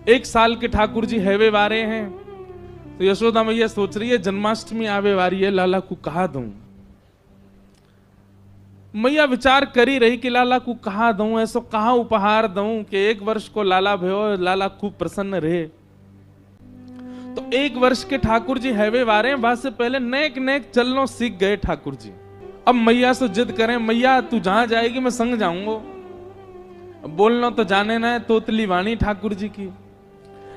1 साल के ठाकुर जी हैवे वारे हैं। तो यशोदा मैया सोच रही है जन्माष्टमी आवे वारी है, लाला को कहा दूं। मैया विचार करी रही कि लाला को कहा दूं, ऐसो कहा उपहार दूं कि 1 वर्ष को लाला भयो, लाला खूब प्रसन्न रहे। तो 1 वर्ष के ठाकुर जी हैवे वारे हैं, वहां से पहले नेक नेक चलनो सीख गए ठाकुर जी। अब मैया से जिद करें, मैया तू जहां जाएगी मैं संग जाऊंगा। बोलना तो जाने ना है तोतली वाणी ठाकुर जी की,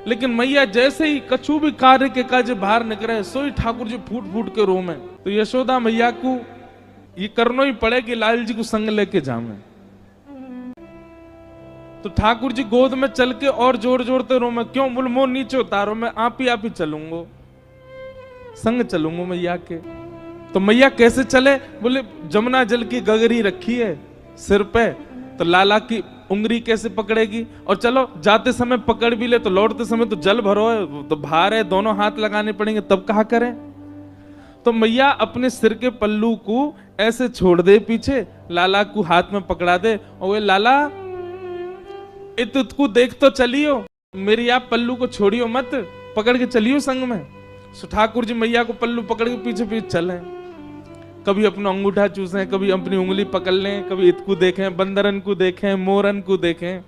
लेकिन मैया जैसे ही कछु भी कार्य के काज बाहर निकले सोई ठाकुर जी फूट फूट के रोमे। तो यशोदा मैया को ये करना ही पड़े कि लाल जी को संग लेके जावे। तो ठाकुर जी गोद में चल के और जोर जोरते रोमे, क्यों? बोल मोह नीचे उतारो, मैं आप ही चलूंगा, संग चलूंगा मैया के। तो मैया कैसे चले? बोले जमुना जल की गगरी रखी है सिर पे, तो लाला की उंगली कैसे पकड़ेगी? और चलो जाते समय पकड़ भी ले तो लौटते समय तो जल भरो है, तो भार है, दोनों हाथ लगाने पड़ेंगे, तब कहा करें? तो मैया अपने सिर के पल्लू को ऐसे छोड़ दे पीछे, लाला को हाथ में पकड़ा दे और वे लाला इतको देख तो चलियो, मेरी आप पल्लू को छोड़ियो मत, पकड़ के चलियो संग में। सो ठाकुर जी मैया को पल्लू पकड़ के पीछे पीछे चले, कभी अपना अंगूठा चूसें, कभी अपनी उंगली पकड़ लें, कभी इतको देखें, बंदरन को देखें, मोरन को देखें,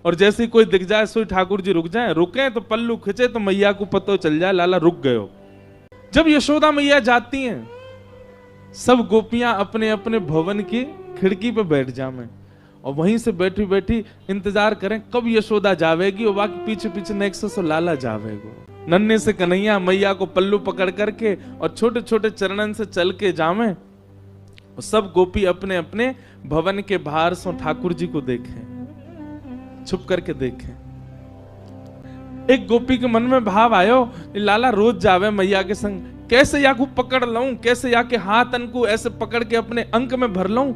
और जैसे कोई दिख जाए सो ठाकुर जी रुक जाए, रुके तो पल्लू खिंचे तो मैया को पता चल जाए लाला रुक गए हो। जब यशोदा मैया जाती हैं, सब गोपियां अपने अपने भवन की खिड़की पे बैठ जावे और वहीं से बैठी बैठी इंतजार करें कब यशोदा जावेगी, और बाकी पीछे पीछे नेक्स्ट से लाला जावेगो। नन्हे से कन्हैया मैया को पल्लू पकड़ करके और छोटे छोटे चरणन से चल के जावे, और सब गोपी अपने अपने भवन के बाहर से ठाकुर जी को देखें, छुप करके देखें। एक गोपी के मन में भाव आयो, लाला रोज जावे मैया के संग, कैसे या को पकड़ लऊं, कैसे या के हाथ को ऐसे पकड़ के अपने अंक में भर लऊं।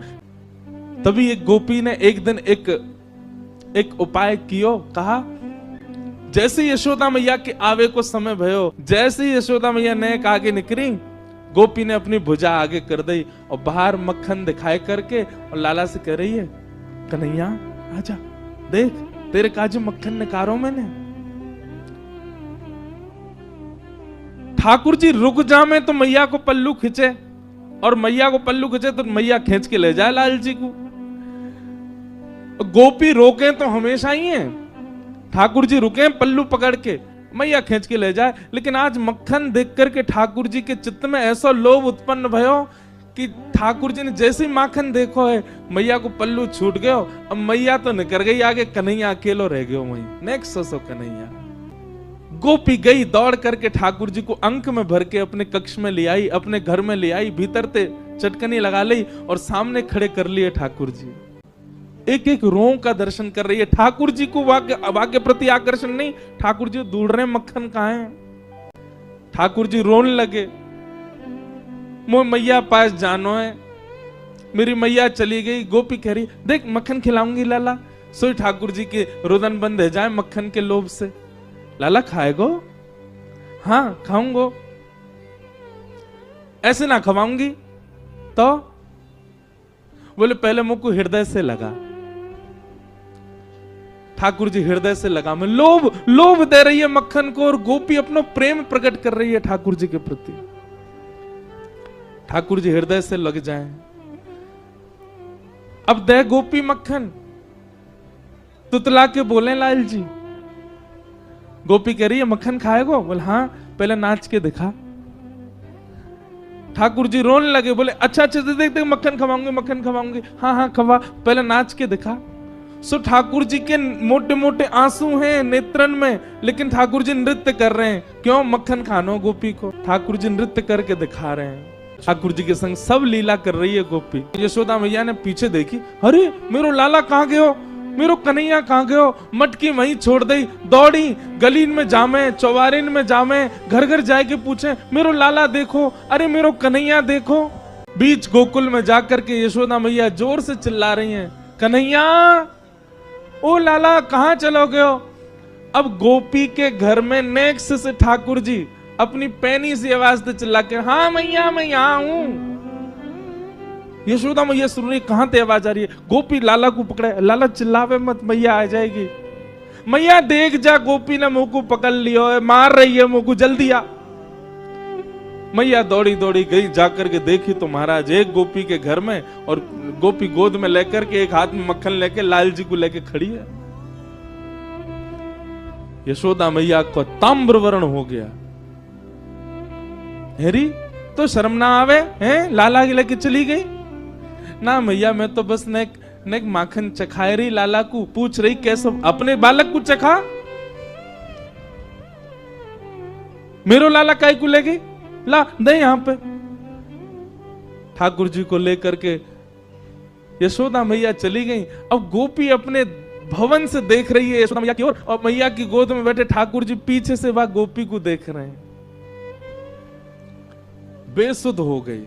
तभी एक गोपी ने एक दिन एक उपाय कियो, कहा जैसे यशोदा मैया के आवे को समय भयो, जैसे यशोदा मैया नेक आगे निकली, गोपी ने अपनी भुजा आगे कर दी और बाहर मक्खन दिखाए करके और लाला से कह रही है, कन्हैया आजा, देख तेरे काजू मक्खन निकारो मैंने। ठाकुर जी रुक जामे तो मैया को पल्लू खींचे, और मैया को पल्लू खींचे तो मैया खींच के ले जाए लाल जी को। गोपी रोके तो हमेशा ही है, ठाकुर जी रुके पल्लू पकड़ के, मैया खींच के ले जाए। लेकिन आज मक्खन देख करके ठाकुर जी के चित्त में ऐसा लोभ उत्पन्न भयो कि ठाकुर जी ने जैसे ही माखन देखो है, मैया को पल्लू छूट गयो। अब मैया तो निकल गई आगे, कन्हैया अकेलो रह गयो वहीं। Next so Kanhaiya. गोपी गई दौड़ करके ठाकुर जी को अंक में भर के अपने कक्ष में ले आई, अपने घर में ले आई, भीतर ते चटकनी लगा ली और सामने खड़े कर लिए ठाकुर जी। एक एक रों का दर्शन कर रही है। ठाकुर जी को वाक्य प्रति आकर्षण नहीं, ठाकुर जी ढूंढ रहे मक्खन कहां है। ठाकुर जी रोने लगे, मोह मैया पास जानो है, मेरी मैया चली गई। गोपी कह रही देख मक्खन खिलाऊंगी लाला। सोई ठाकुर जी के रुदन बंद है जाए मक्खन के लोभ से। लाला खाएगो? हाँ खाऊंगो। ऐसे ना खवाऊंगी तो? बोले पहले मुझको हृदय से लगा। ठाकुर जी हृदय से लगा में लोभ दे रही है मक्खन को, और गोपी अपना प्रेम प्रकट कर रही है ठाकुर जी के प्रति। ठाकुर जी हृदय से लग जाए। अब दे गोपी मक्खन, तुतला के बोले लाल जी। गोपी कह रही है मक्खन खाएगो? बोले हाँ, पहले नाच के दिखा। ठाकुर जी रोने लगे, बोले अच्छा अच्छा देख देख मक्खन खवाऊंगी, मक्खन खवाऊंगी। हाँ हाँ खवा, पहले नाच के दिखा। सो ठाकुर जी के मोटे मोटे आंसू हैं नेत्रन में, लेकिन ठाकुर जी नृत्य कर रहे हैं। क्यों? मक्खन खानो गोपी को। ठाकुर जी नृत्य करके दिखा रहे हैं। ठाकुर जी के संग सब लीला कर रही है गोपी। यशोदा मैया ने पीछे देखी, अरे मेरो लाला कहाँ गए हो, मेरो कन्हैया कहाँ गए हो। मटकी वहीं छोड़ दी, दौड़ी गलीन में जामे, चौबारिन में जामे, घर घर जाके पूछे मेरो लाला देखो, अरे मेरो कन्हैया देखो। बीच गोकुल में जाकर के यशोदा मैया जोर से चिल्ला रही हैं, कन्हैया ओ लाला कहाँ चलोगे हो। अब गोपी के घर में नेक्स्ट से ठाकुर जी अपनी पैनी सी आवाज से चिल्ला के, हाँ मैया मैं यहाँ हूं। यशोदा मैया सुन रही, कहां ते आवाज आ रही है। गोपी लाला को पकड़े, लाला चिल्लावे मत मैया आ जाएगी। मैया देख जा गोपी ने मुंह को पकड़ लियो है, मार रही है मुंह को, जल्दी आ। मैया दौड़ी दौड़ी गई, जाकर के देखी तो महाराज एक गोपी के घर में, और गोपी गोद में लेकर के एक हाथ में मक्खन लेके लाल जी को लेके खड़ी है। यशोदा मैया को ताम्र वर्ण हो गया। हेरी तो शर्म ना आवे हैं, लाला के लेके चली गई ना। मैया मैं तो बस नेक माखन चखाए रही, लाला को पूछ रही कैसे अपने बालक को चखा, मेरो लाला काय को ले गई, ला दे यहां पे। ठाकुर जी को लेकर के यशोदा मैया चली गई। अब गोपी अपने भवन से देख रही है यशोदा मैया की ओर, और मैया की गोद में बैठे ठाकुर जी पीछे से वह गोपी को देख रहे हैं। बेसुध हो गई।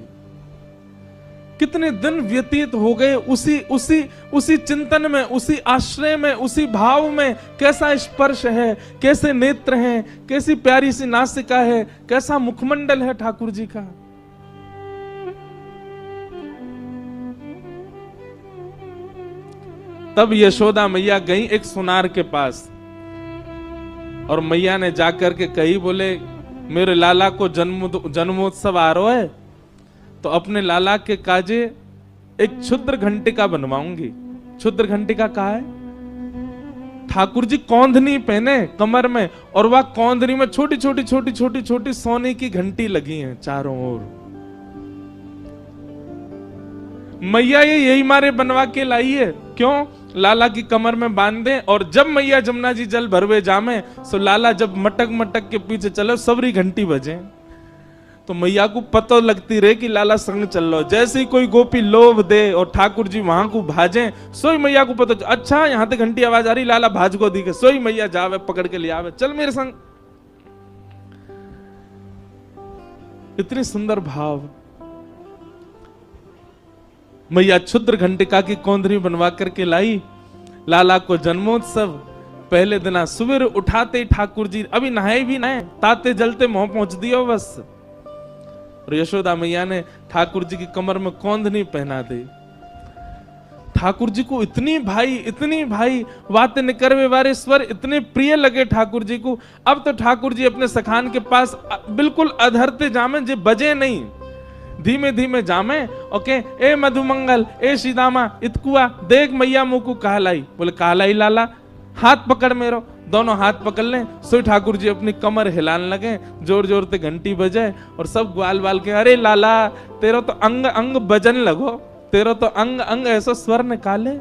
कितने दिन व्यतीत हो गए उसी चिंतन में, उसी आश्रय में, उसी भाव में। कैसा स्पर्श है, कैसे नेत्र हैं, कैसी प्यारी सी नासिका है, कैसा मुखमंडल है ठाकुर जी का। तब यशोदा मैया गई एक सुनार के पास, और मैया ने जाकर के कही, बोले मेरे लाला को जन्मोत्सव आ रहा है, तो अपने लाला के काजे एक क्षुद्र घंटिका बनवाऊंगी। क्षुद्र घंटिका कहा है? ठाकुर जी कौंधनी पहने कमर में, और वह कौंधनी में छोटी छोटी सोने की घंटी लगी हैं चारों ओर। मैया ये यही मारे बनवा के लाई है। क्यों? लाला की कमर में बांध दे, और जब मैया जमुना जी जल भरवे जामे, सो लाला जब मटक मटक के पीछे चले, सबरी घंटी बजे, तो मैया को पता लगती रहे कि लाला संग चल लो। जैसे ही कोई गोपी लोभ दे और ठाकुर जी वहां को भाजे, सोई मैया को पता, अच्छा यहाँ तक घंटी आवाज आ रही, लाला भाज को दी के, सोई मैया जावे पकड़ के ले आवे, चल मेरे संग। इतनी सुंदर भाव। मैया क्षुद्र घंटिका की कौंधनी बनवा करके लाई। लाला को जन्मोत्सव पहले दिन सुबह उठाते ही ठाकुर जी अभी नहाए भी नहाए, ताते जलते मुंह पहुंच दियो बस। और यशोदा मैया ने ठाकुर जी की कमर में कौंधनी पहना दी। ठाकुर जी को इतनी भाई बातें निकरवे वारे स्वर इतने प्रिय लगे ठाकुर जी को। अब तो ठाकुर जी अपने सखान के पास बिल्कुल अधरते जामे, जे बजे नहीं, धीमे धीमे जामे। ओके, ए मधुमंगल, ए सीदामा, इतकुआ देख मैया मुंह को कहलाई। बोले कहलाई लाला, हाथ पकड़ मेरो। दोनों हाथ पकड़ लें, सो ठाकुर जी अपनी कमर हिलाने लगे, जोर जोर से घंटी बजाए, और सब ग्वाल बाल के, अरे लाला तेरा तो अंग अंग बजन लगो, तेरा तो अंग अंग ऐसा स्वर निकाले।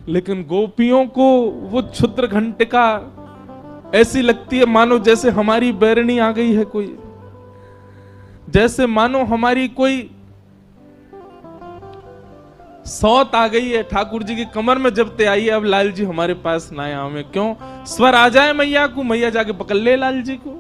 लेकिन गोपियों को वो क्षुद्र घंटिका ऐसी लगती है मानो जैसे हमारी बैरनी आ गई है कोई, जैसे मानो हमारी कोई सौत आ गई है। ठाकुर जी की कमर में जब ते आई है, अब लाल जी हमारे पास ना आए। क्यों? स्वर आ जाए मैया को, मैया जाके पकड़ ले लाल जी को।